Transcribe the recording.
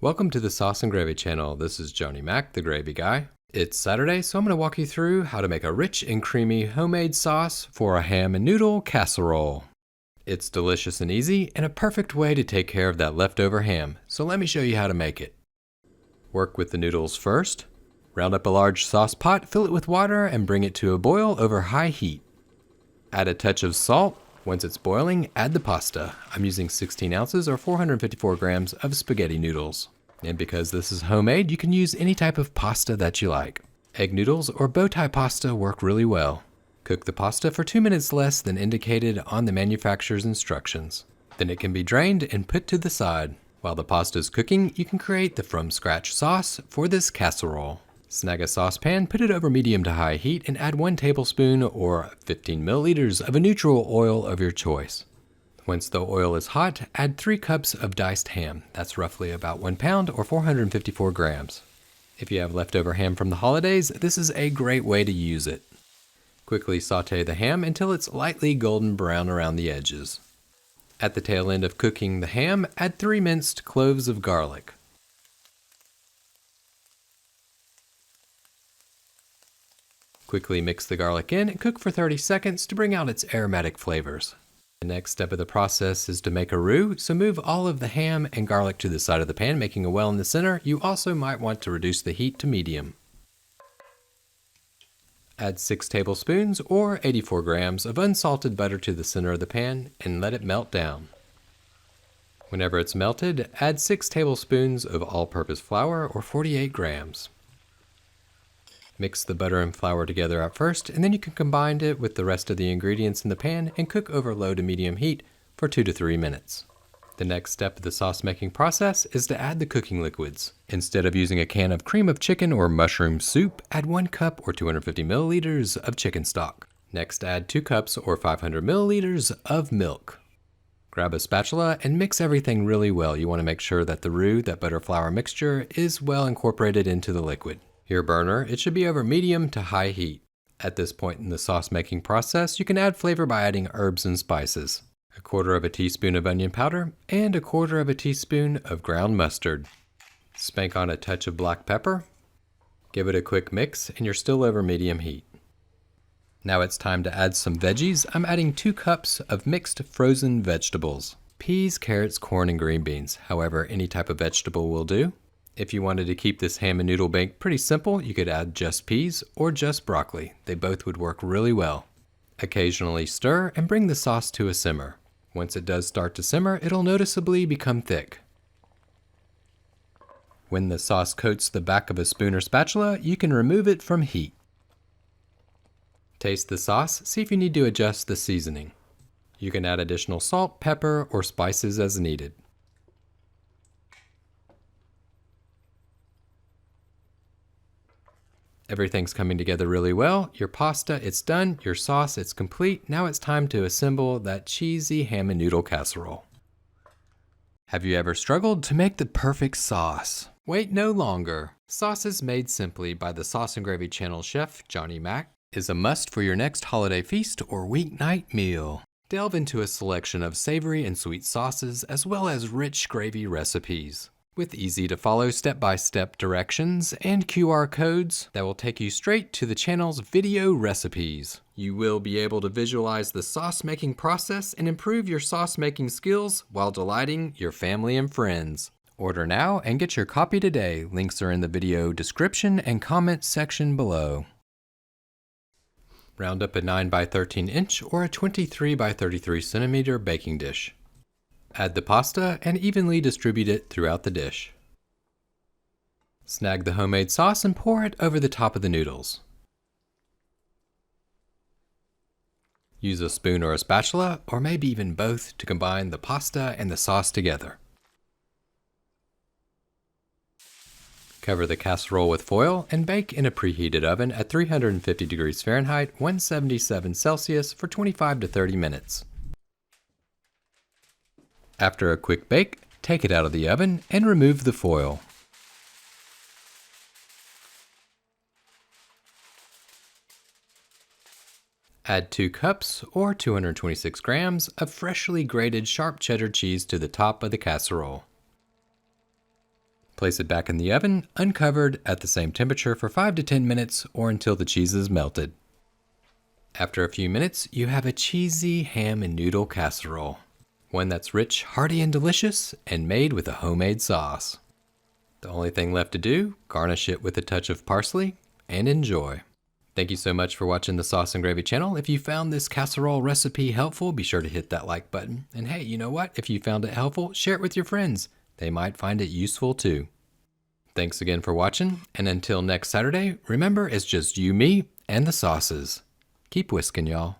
Welcome to the Sauce and Gravy channel. This is Joni Mac, the gravy guy. It's Saturday, so I'm going to walk you through how to make a rich and creamy homemade sauce for a ham and noodle casserole. It's delicious and easy, and a perfect way to take care of that leftover ham, so let me show you how to make it. Work with the noodles first. Round up a large sauce pot, fill it with water, and bring it to a boil over high heat. Add a touch of salt. Once it's boiling, add the pasta. I'm using 16 ounces or 454 grams of spaghetti noodles. And because this is homemade, you can use any type of pasta that you like. Egg noodles or bow tie pasta work really well. Cook the pasta for 2 minutes less than indicated on the manufacturer's instructions. Then it can be drained and put to the side. While the pasta is cooking, you can create the from-scratch sauce for this casserole. Snag a saucepan, put it over medium to high heat, and add 1 tablespoon or 15 milliliters of a neutral oil of your choice. Once the oil is hot, add 3 cups of diced ham. That's roughly about 1 pound or 454 grams. If you have leftover ham from the holidays, this is a great way to use it. Quickly saute the ham until it's lightly golden brown around the edges. At the tail end of cooking the ham, add 3 minced cloves of garlic. Quickly mix the garlic in and cook for 30 seconds to bring out its aromatic flavors. The next step of the process is to make a roux, so move all of the ham and garlic to the side of the pan, making a well in the center. You also might want to reduce the heat to medium. Add 6 tablespoons or 84 grams of unsalted butter to the center of the pan and let it melt down. Whenever it's melted, add 6 tablespoons of all-purpose flour or 48 grams. Mix the butter and flour together at first, and then you can combine it with the rest of the ingredients in the pan and cook over low to medium heat for 2 to 3 minutes. The next step of the sauce making process is to add the cooking liquids. Instead of using a can of cream of chicken or mushroom soup, add 1 cup or 250 milliliters of chicken stock. Next, add 2 cups or 500 milliliters of milk. Grab a spatula and mix everything really well. You want to make sure that the roux, that butter-flour mixture, is well incorporated into the liquid. Your burner, it should be over medium to high heat. At this point in the sauce making process, you can add flavor by adding herbs and spices. 1/4 teaspoon of onion powder and 1/4 teaspoon of ground mustard. Spank on a touch of black pepper. Give it a quick mix and you're still over medium heat. Now it's time to add some veggies. I'm adding 2 cups of mixed frozen vegetables. Peas, carrots, corn, and green beans. However, any type of vegetable will do. If you wanted to keep this ham and noodle bake pretty simple, you could add just peas or just broccoli. They both would work really well. Occasionally stir and bring the sauce to a simmer. Once it does start to simmer, it'll noticeably become thick. When the sauce coats the back of a spoon or spatula, you can remove it from heat. Taste the sauce, see if you need to adjust the seasoning. You can add additional salt, pepper, or spices as needed. Everything's coming together really well. Your pasta, it's done. Your sauce, it's complete. Now it's time to assemble that cheesy ham and noodle casserole. Have you ever struggled to make the perfect sauce? Wait no longer. Sauces made simply by the Sauce and Gravy channel chef, Joni Mac, is a must for your next holiday feast or weeknight meal. Delve into a selection of savory and sweet sauces as well as rich gravy recipes, with easy-to-follow step-by-step directions and QR codes that will take you straight to the channel's video recipes. You will be able to visualize the sauce-making process and improve your sauce-making skills while delighting your family and friends. Order now and get your copy today. Links are in the video description and comment section below. Round up a 9 by 13 inch or a 23 by 33 centimeter baking dish. Add the pasta and evenly distribute it throughout the dish. Snag the homemade sauce and pour it over the top of the noodles. Use a spoon or a spatula, or maybe even both, to combine the pasta and the sauce together. Cover the casserole with foil and bake in a preheated oven at 350 degrees Fahrenheit, 177 Celsius for 25 to 30 minutes. After a quick bake, take it out of the oven and remove the foil. Add 2 cups or 226 grams of freshly grated sharp cheddar cheese to the top of the casserole. Place it back in the oven, uncovered, at the same temperature for 5 to 10 minutes or until the cheese is melted. After a few minutes, you have a cheesy ham and noodle casserole. One that's rich, hearty, and delicious, and made with a homemade sauce. The only thing left to do, garnish it with a touch of parsley, and enjoy. Thank you so much for watching the Sauce and Gravy channel. If you found this casserole recipe helpful, be sure to hit that like button. And hey, you know what? If you found it helpful, share it with your friends. They might find it useful too. Thanks again for watching, and until next Saturday, remember it's just you, me, and the sauces. Keep whisking, y'all.